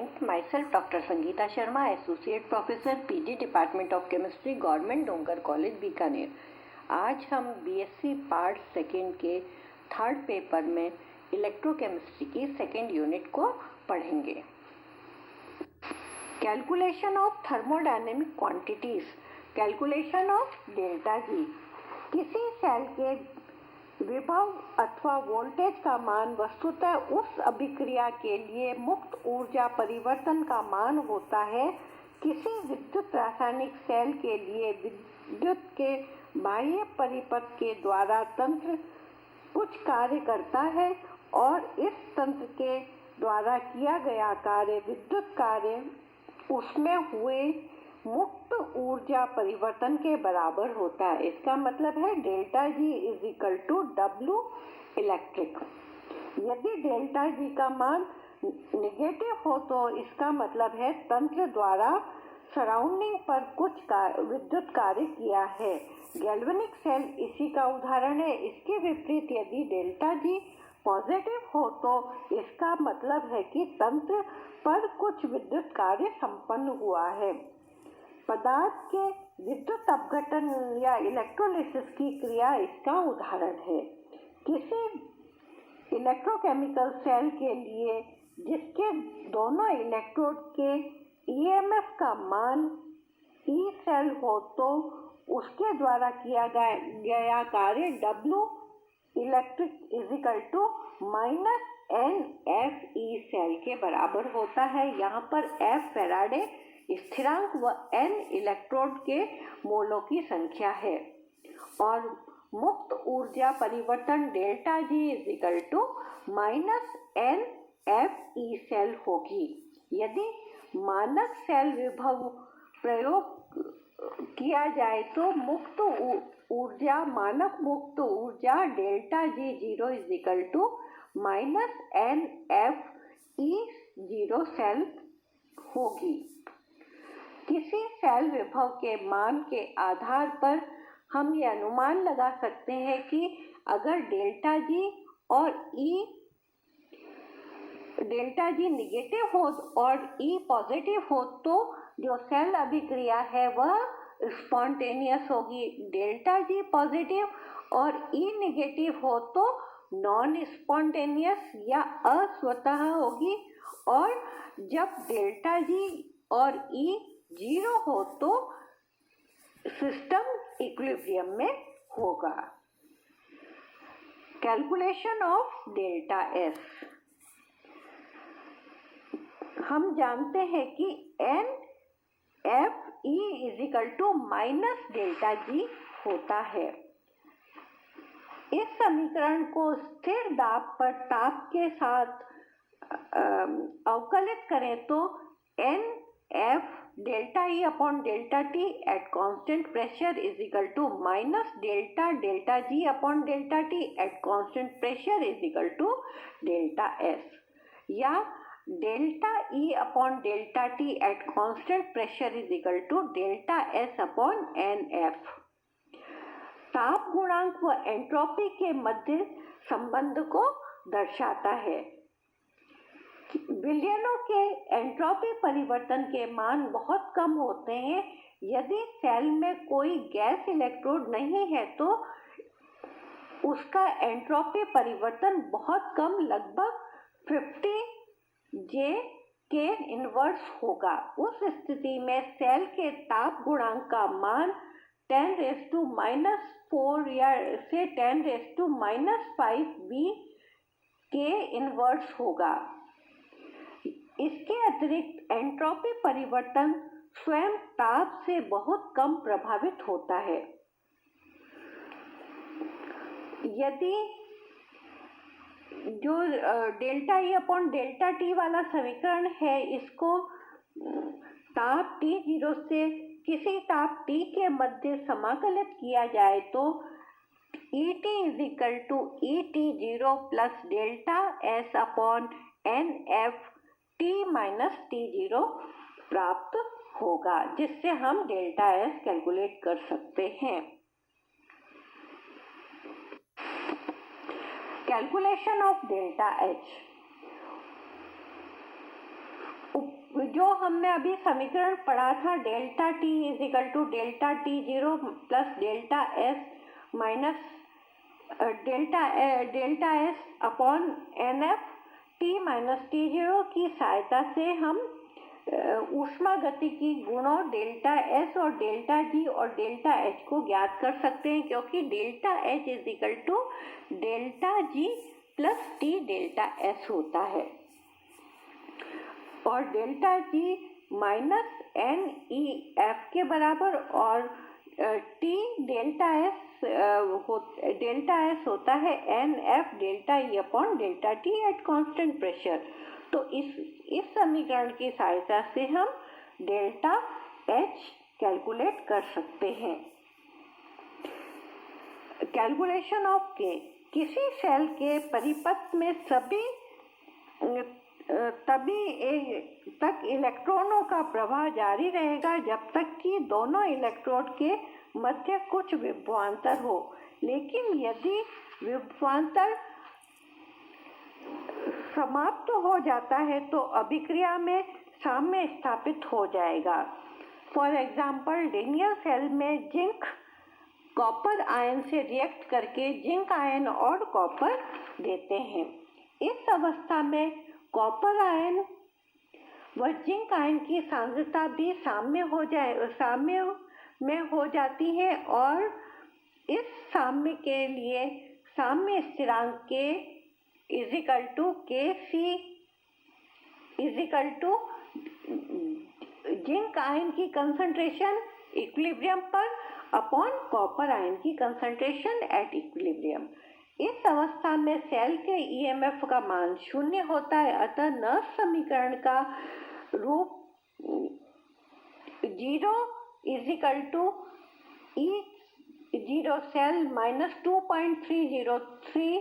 10th, myself Dr. Sangeeta Sharma, Associate Professor PG Department of Chemistry, Government डोंगर college Bikaner. आज हम BSc part second के third paper में electrochemistry की second unit को पढ़ेंगे। Calculation of thermodynamic quantities, calculation of delta G. किसी cell के विभव अथवा वोल्टेज का मान वस्तुतः उस अभिक्रिया के लिए मुक्त ऊर्जा परिवर्तन का मान होता है। किसी विद्युत रासायनिक सेल के लिए विद्युत के बाह्य परिपथ के द्वारा तंत्र कुछ कार्य करता है और इस तंत्र के द्वारा किया गया कार्य विद्युत कार्य उसमें हुए मुक्त ऊर्जा परिवर्तन के बराबर होता है। इसका मतलब है delta G is equal to W electric. यदि डेल्टा जी का मान निगेटिव हो तो इसका मतलब है तंत्र द्वारा सराउंडिंग पर कुछ विद्युत कार्य किया है। गैल्वेनिक सेल इसी का उदाहरण है। इसके विपरीत यदि डेल्टा जी पॉजिटिव हो तो इसका मतलब है कि तंत्र पर कुछ विद्युत कार्य संपन्न हुआ है। पदार्थ के विद्युत अपघटन या इलेक्ट्रोलिसिस की क्रिया इसका उदाहरण है। किसी इलेक्ट्रोकेमिकल सेल के लिए जिसके दोनों इलेक्ट्रोड के ईएमएफ का मान ई सेल हो तो उसके द्वारा किया गया कार्य W electric is equal to minus n F E cell के बराबर होता है। यहाँ पर एफ फैराडे स्थिरांक व n इलेक्ट्रोड के मोलों की संख्या है और मुक्त ऊर्जा परिवर्तन delta G is equal to minus n F E cell होगी। यदि मानक सेल विभव प्रयोग किया जाए तो मुक्त ऊर्जा मानक मुक्त ऊर्जा delta G zero is equal to minus n F E zero cell होगी। किसी सेल विभव के मान के आधार पर हम ये अनुमान लगा सकते हैं कि अगर डेल्टा जी निगेटिव हो और ई पॉजिटिव हो तो जो सेल अभिक्रिया है वह स्पॉन्टेनियस होगी। डेल्टा जी पॉजिटिव और ई निगेटिव हो तो नॉन स्पॉन्टेनियस या अस्वतः होगी और जब डेल्टा जी और ई जीरो हो तो सिस्टम इक्विलिब्रियम में होगा। Calculation of delta S. हम जानते हैं कि n F E is equal to minus delta G होता है। इस समीकरण को स्थिर दाब पर ताप के साथ अवकलित करें तो n F delta E upon delta T at constant pressure is equal to minus delta delta g upon delta T at constant pressure is equal to delta s या delta E upon delta T at constant pressure is equal to delta S upon n f. ताप गुणांक व entropy के मध्य संबंध को दर्शाता है। विलयनों के एंट्रोपी परिवर्तन के मान बहुत कम होते हैं। यदि सेल में कोई गैस इलेक्ट्रोड नहीं है तो उसका एंट्रोपी परिवर्तन बहुत कम लगभग 50 J के इनवर्स होगा। उस स्थिति में सेल के ताप गुणांक का मान 10⁻⁻4 या से 10⁻⁵ V के इनवर्स होगा। इसके अतिरिक्त एंट्रोपी परिवर्तन स्वयं ताप से बहुत कम प्रभावित होता है। यदि जो delta E upon delta T वाला समीकरण है इसको ताप टी जीरो से किसी ताप टी के मध्य समाकलित किया जाए तो E T is equal to E T zero plus delta S upon n F T minus T zero प्राप्त होगा, जिससे हम डेल्टा एस कैलकुलेट कर सकते हैं। Calculation of delta H. जो हमने अभी समीकरण पढ़ा था delta T equal to delta T zero plus delta S minus delta S upon n F T minus T zero की सहायता से हम ऊष्मा गतिकी गुणों डेल्टा एस और डेल्टा जी और डेल्टा एच को ज्ञात कर सकते हैं, क्योंकि delta H is equal to delta G plus T delta S होता है और डेल्टा जी माइनस एन ई एफ के बराबर और टी डेल्टा एस होता है n F delta E upon delta T at constant pressure. तो इस समीकरण की सहायता से हम डेल्टा एच कैलकुलेट कर सकते हैं। कैलकुलेशन ऑफ के, किसी सेल के परिपथ में तभी तक इलेक्ट्रॉनों का प्रवाह जारी रहेगा जब तक कि दोनों इलेक्ट्रोड के मध्य कुछ विभवांतर हो, लेकिन यदि विभवांतर समाप्त हो जाता है तो अभिक्रिया में साम्य स्थापित हो जाएगा। फॉर एग्जाम्पल, लिनियर सेल में जिंक कॉपर आयन से रिएक्ट करके जिंक आयन और कॉपर देते हैं। इस अवस्था में कॉपर आयन व जिंक आयन की सांद्रता भी साम्य में हो जाती है और इस साम्य के लिए साम्य स्थिरांक के इजिकल टू के सी इजिकल टू जिंक आयन की कंसंट्रेशन इक्विलिब्रियम पर अपॉन कॉपर आयन की कंसंट्रेशन एट इक्विलिब्रियम। इस अवस्था में सेल के ईएमएफ का मान शून्य होता है, अतः नर्स समीकरण का रूप zero equal to E zero cell minus 2.303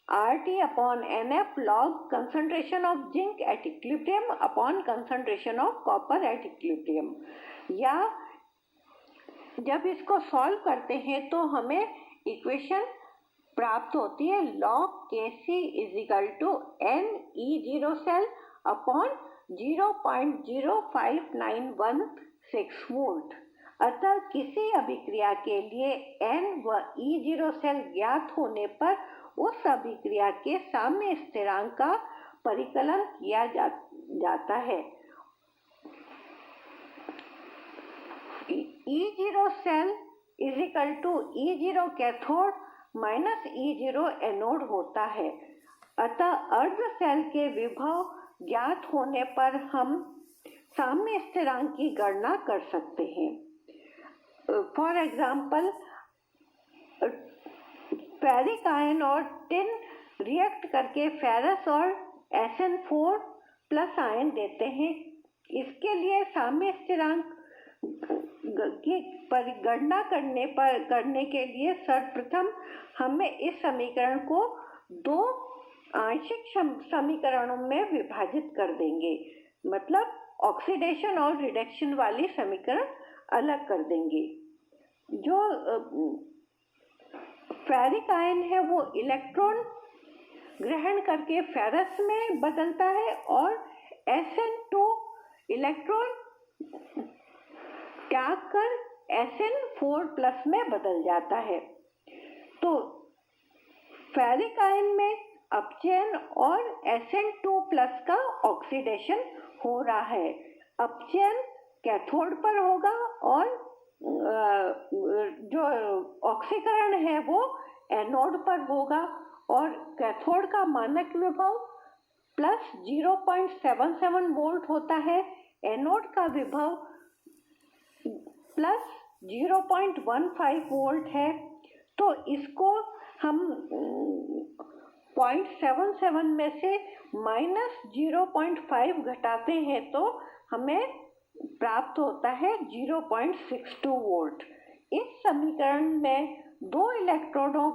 RT upon NF log concentration of zinc at equilibrium upon concentration of copper at equilibrium। या जब इसको सॉल्व करते हैं तो हमें इक्वेशन प्राप्त होती है log Kc equal to n E zero cell upon 0.05916 volt. अतः किसी अभिक्रिया के लिए n व ई जीरो सेल ज्ञात होने पर उस अभिक्रिया के साम्य स्थिरांक का परिकलन किया जाता है। E0 cell equal to E0 cathode minus E0 anode होता है। अतः अर्ध सेल के विभव ज्ञात होने पर हम साम्य स्थिरांक की गणना कर सकते हैं। फॉर एग्जाम्पल, फेरिक आयन और टिन रिएक्ट करके फेरस और SN4 प्लस आयन देते हैं। इसके लिए साम्य स्थिरांक की गणना करने के लिए सर्वप्रथम हमें इस समीकरण को दो आंशिक समीकरणों में विभाजित कर देंगे, मतलब ऑक्सीडेशन और रिडक्शन वाली समीकरण अलग कर देंगे। जो फेरिक आयन है वो इलेक्ट्रॉन ग्रहण करके फेरस में बदलता है और SN2 इलेक्ट्रॉन त्याग कर SN4 प्लस में बदल जाता है। तो फेरिक आयन में अपचयन और SN2 प्लस का ऑक्सीडेशन हो रहा है। अपचयन कैथोड पर होगा और जो ऑक्सीकरण है वो एनोड पर होगा और कैथोड का मानक विभव प्लस 0.77 वोल्ट होता है, एनोड का विभव प्लस 0.15 वोल्ट है। तो इसको हम 0.77 में से माइनस 0.5 घटाते हैं तो हमें प्राप्त होता है 0.62 वोल्ट। इस समीकरण में दो इलेक्ट्रॉनों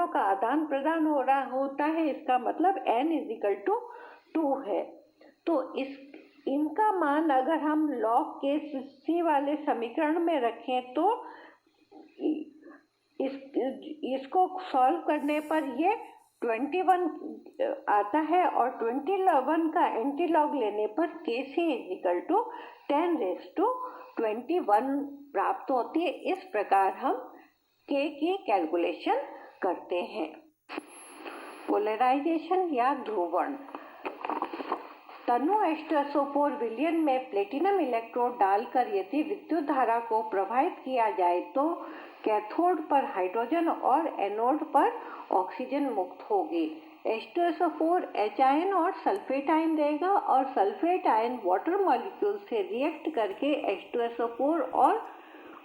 का आदान प्रदान हो रहा होता है, इसका मतलब n इजिकल टू 2 है। तो इनका मान अगर हम लॉग के सी वाले समीकरण में रखें तो इसको सॉल्व करने पर ये 21 आता है और 21 का एंटीलॉग लेने पर Kc = 10⁻21 प्राप्त होती है। इस प्रकार हम K की कैलकुलेशन करते हैं। पोलराइजेशन या ध्रुवण। तनु H2SO4 विलयन में प्लेटिनम इलेक्ट्रोड डालकर यदि विद्युत धारा को प्रवाहित किया जाए तो कैथोड पर हाइड्रोजन और एनोड पर ऑक्सीजन मुक्त होगी। H2SO4 H आयन और सल्फेट आयन देगा और सल्फेट आयन वाटर मॉलिक्यूल से रिएक्ट करके H2SO4 और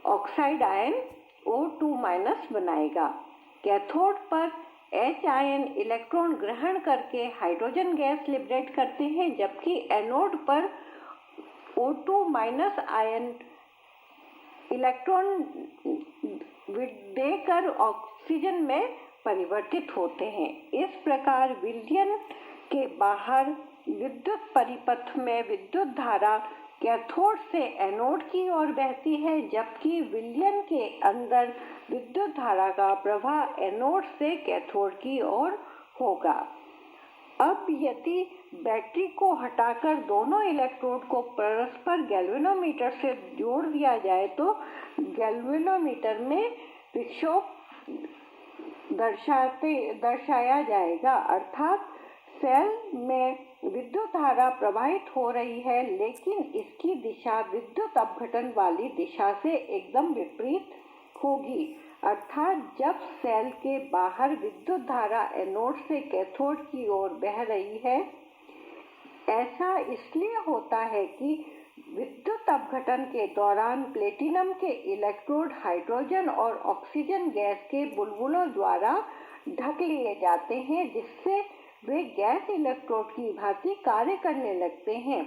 ऑक्साइड आयन O2- बनाएगा। कैथोड पर H आयन इलेक्ट्रॉन ग्रहण करके हाइड्रोजन गैस लिबरेट करते हैं, जबकि एनोड पर O2- आयन इलेक्ट्रॉन देकर ऑक्सीजन में परिवर्तित होते हैं। इस प्रकार विलयन के बाहर विद्युत परिपथ में विद्युत धारा कैथोड से एनोड की ओर बहती है, जबकि विलयन के अंदर विद्युत धारा का प्रवाह एनोड से कैथोड की ओर होगा। अब यदि बैटरी को हटाकर दोनों इलेक्ट्रोड को परस्पर गैल्वेनोमीटर से जोड़ दिया जाए तो गैल्वेनोमीटर में विक्षोभ दर्शाया जाएगा, अर्थात सेल में विद्युत धारा प्रवाहित हो रही है, लेकिन इसकी दिशा विद्युत अपघटन वाली दिशा से एकदम विपरीत होगी। अर्थात जब सेल के बाहर विद्युत धारा एनोड से कैथोड की ओर बह रही है, ऐसा इसलिए होता है कि विद्युत अपघटन के दौरान प्लेटिनम के इलेक्ट्रोड हाइड्रोजन और ऑक्सीजन गैस के बुलबुलों द्वारा ढक लिए जाते हैं, जिससे वे गैस इलेक्ट्रोड की भांति कार्य करने लगते हैं।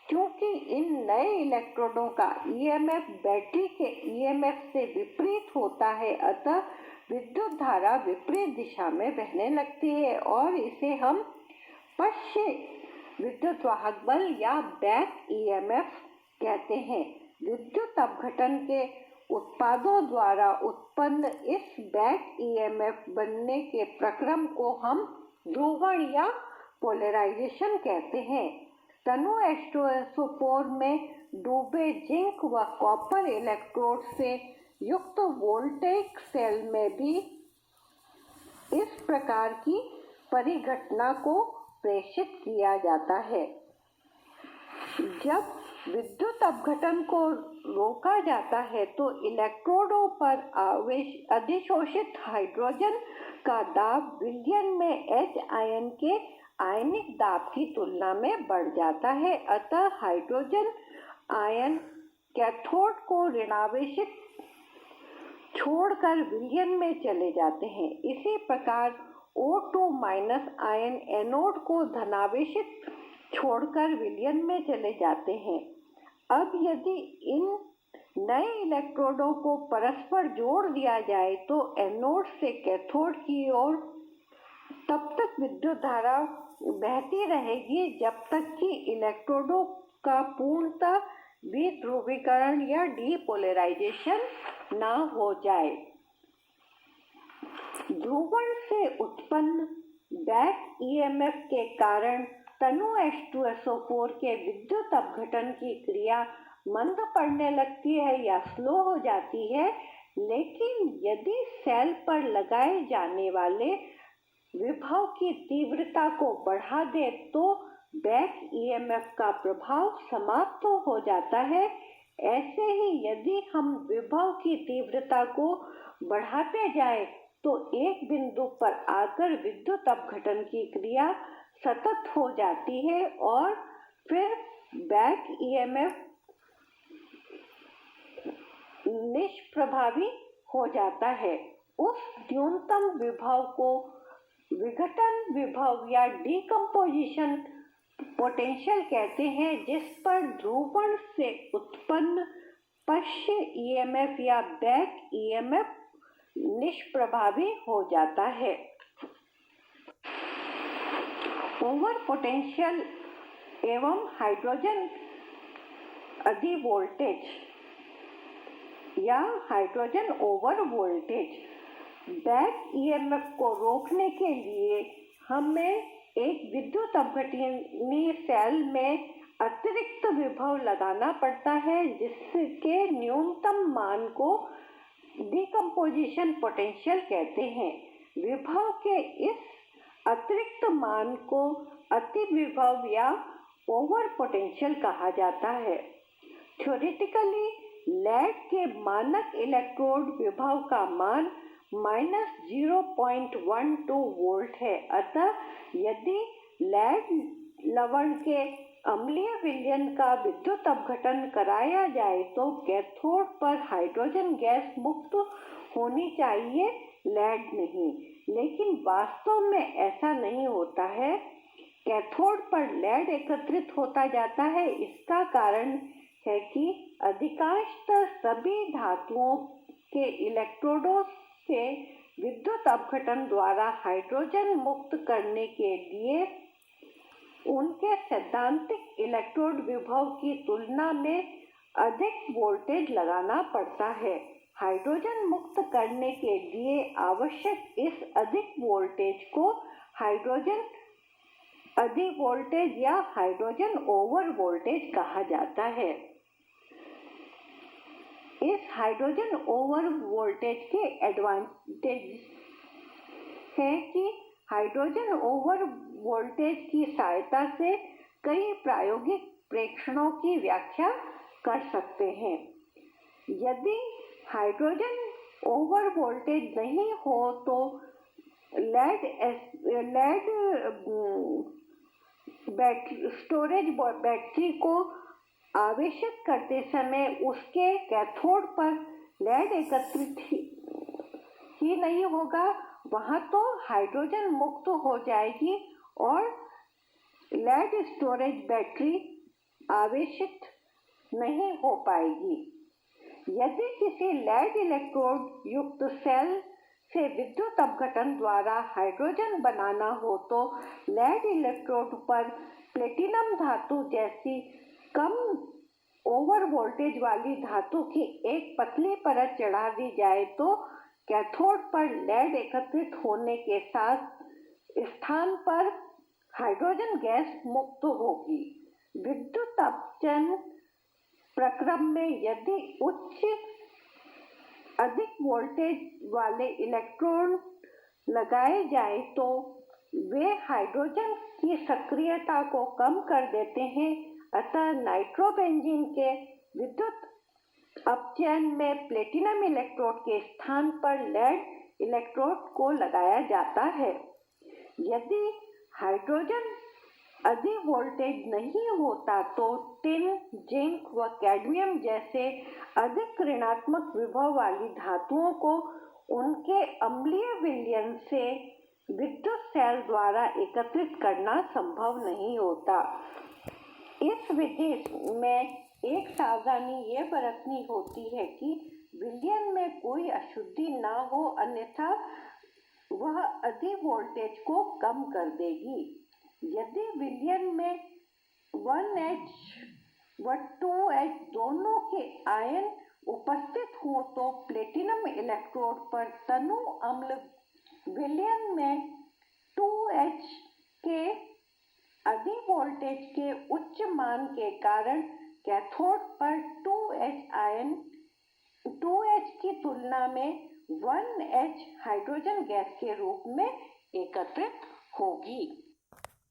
क्योंकि इन नए इलेक्ट्रोडों का ईएमएफ बैटरी के ईएमएफ से विपरीत होता है, अतः विद्युत धारा विपरीत दिशा में बहने लगती है और इसे हम पश्च विद्युत वाहक बल या बैक ईएमएफ कहते हैं। विद्युत अपघटन के उत्पादों द्वारा उत्पन्न इस बैक ईएमएफ बनने के प्रक्रम को हम ध्रुवण या पोलराइजेशन कहते हैं। तनु H2SO4 में डूबे जिंक व कॉपर इलेक्ट्रोड से युक्त वोल्टेइक सेल में भी इस प्रकार की परिघटना को प्रेषित किया जाता है। जब विद्युत अपघटन को रोका जाता है तो इलेक्ट्रोडों पर अधिशोषित हाइड्रोजन का दाब विलयन में H आयन के आयनिक दाब की तुलना में बढ़ जाता है, अतः हाइड्रोजन आयन कैथोड को ऋणावेशित छोड़कर विलयन में चले जाते हैं। इसी प्रकार O2- आयन एनोड को धनावेशित छोड़कर विलयन में चले जाते हैं। अब यदि इन नए इलेक्ट्रोडों को परस्पर जोड़ दिया जाए तो एनोड से कैथोड की ओर तब तक विद्युत धारा बहती रहेगी जब तक कि इलेक्ट्रोडों का पूर्णतः विध्रुवीकरण या डीपोलराइजेशन न हो जाए। ध्रुवण से उत्पन्न बैक ईएमएफ के कारण तनु H2SO4 के विद्युत अपघटन की क्रिया मंद पड़ने लगती है या स्लो हो जाती है, लेकिन यदि सेल पर लगाए जाने वाले विभव की तीव्रता को बढ़ा दे तो बैक ईएमएफ का प्रभाव समाप्त हो जाता है। ऐसे ही यदि हम विभव की तीव्रता को बढ़ाते जाएं तो एक बिंदु पर आकर विद्युत अपघटन की क्रिया सतत हो जाती है और फिर बैक ईएमएफ निष्प्रभावी हो जाता है। उस न्यूनतम विभव को विघटन विभव या डीकम्पोजिशन पोटेंशियल कहते हैं, जिस पर ध्रुवण से उत्पन्न पश्च ईएमएफ या बैक ईएमएफ निष्प्रभावी हो जाता है। ओवर पोटेंशियल एवं हाइड्रोजन अधि वोल्टेज या hydrogen over voltage. Back EMF को रोकने के लिए हमें एक विद्युत अपघटनी सेल में अतिरिक्त विभव लगाना पड़ता है, जिसके न्यूनतम मान को डिकम्पोजिशन पोटेंशियल कहते हैं। विभव के इस अतिरिक्त मान को अति विभव या ओवर पोटेंशियल कहा जाता है। थ्योरेटिकली लेड के मानक इलेक्ट्रोड विभव का मान -0.12 वोल्ट है। अतः यदि लेड लवण के अम्लीय विलयन का विद्युत अपघटन कराया जाए तो कैथोड पर हाइड्रोजन गैस मुक्त होनी चाहिए, लेड नहीं। लेकिन वास्तव में ऐसा नहीं होता है। कैथोड पर लेड एकत्रित होता जाता है। इसका कारण है कि अधिकांशतः सभी धातुओं के इलेक्ट्रोडों से विद्युत अपघटन द्वारा हाइड्रोजन मुक्त करने के लिए उनके सैद्धांतिक इलेक्ट्रोड विभव की तुलना में अधिक वोल्टेज लगाना पड़ता है। हाइड्रोजन मुक्त करने के लिए आवश्यक इस अधिक वोल्टेज को हाइड्रोजन अधिक वोल्टेज या हाइड्रोजन ओवर वोल्टेज कहा जाता है। इस हाइड्रोजन ओवर वोल्टेज के एडवांटेज है कि हाइड्रोजन ओवर वोल्टेज की सहायता से कई प्रायोगिक प्रेक्षणों की व्याख्या कर सकते हैं। यदि हाइड्रोजन ओवर वोल्टेज नहीं हो तो लेड स्टोरेज बैटरी को आवेशित करते समय उसके कैथोड पर लेड एकत्रित ही नहीं होगा, वहां तो हाइड्रोजन मुक्त हो जाएगी और लेड स्टोरेज बैटरी आवेशित नहीं हो पाएगी। यदि किसी लेड इलेक्ट्रोड युक्त सेल से विद्युत अपघटन द्वारा हाइड्रोजन बनाना हो तो लेड इलेक्ट्रोड पर प्लेटिनम धातु जैसी कम ओवर वोल्टेज वाली धातु की एक पतली परत चढ़ा दी जाए तो कैथोड पर लेड एकत्रित होने के साथ स्थान पर हाइड्रोजन गैस मुक्त होगी। विद्युत अपचन प्रक्रम में यदि अधिक वोल्टेज वाले इलेक्ट्रोड लगाए जाए तो वे हाइड्रोजन की सक्रियता को कम कर देते हैं। अतः नाइट्रोबेंजीन के विद्युत अपचयन में प्लेटिनम इलेक्ट्रोड के स्थान पर लेड इलेक्ट्रोड को लगाया जाता है। यदि हाइड्रोजन अधिक वोल्टेज नहीं होता तो टिन, जिंक व कैडमियम जैसे अधिक ऋणात्मक विभव वाली धातुओं को उनके अम्लीय विलयन से विद्युत सेल द्वारा एकत्रित करना संभव नहीं होता। इस विधि में एक सावधानी ये बरतनी होती है कि विलयन में कोई अशुद्धि न हो, अन्यथा वह अधिक वोल्टेज को कम कर देगी। यदि विलयन में 1H व 2H दोनों के आयन उपस्थित हो तो प्लेटिनम इलेक्ट्रोड पर तनु अम्ल विलयन में 2H के अधिक वोल्टेज के उच्च मान के कारण कैथोड पर 2H की तुलना में 1H हाइड्रोजन गैस के रूप में एकत्रित होगी।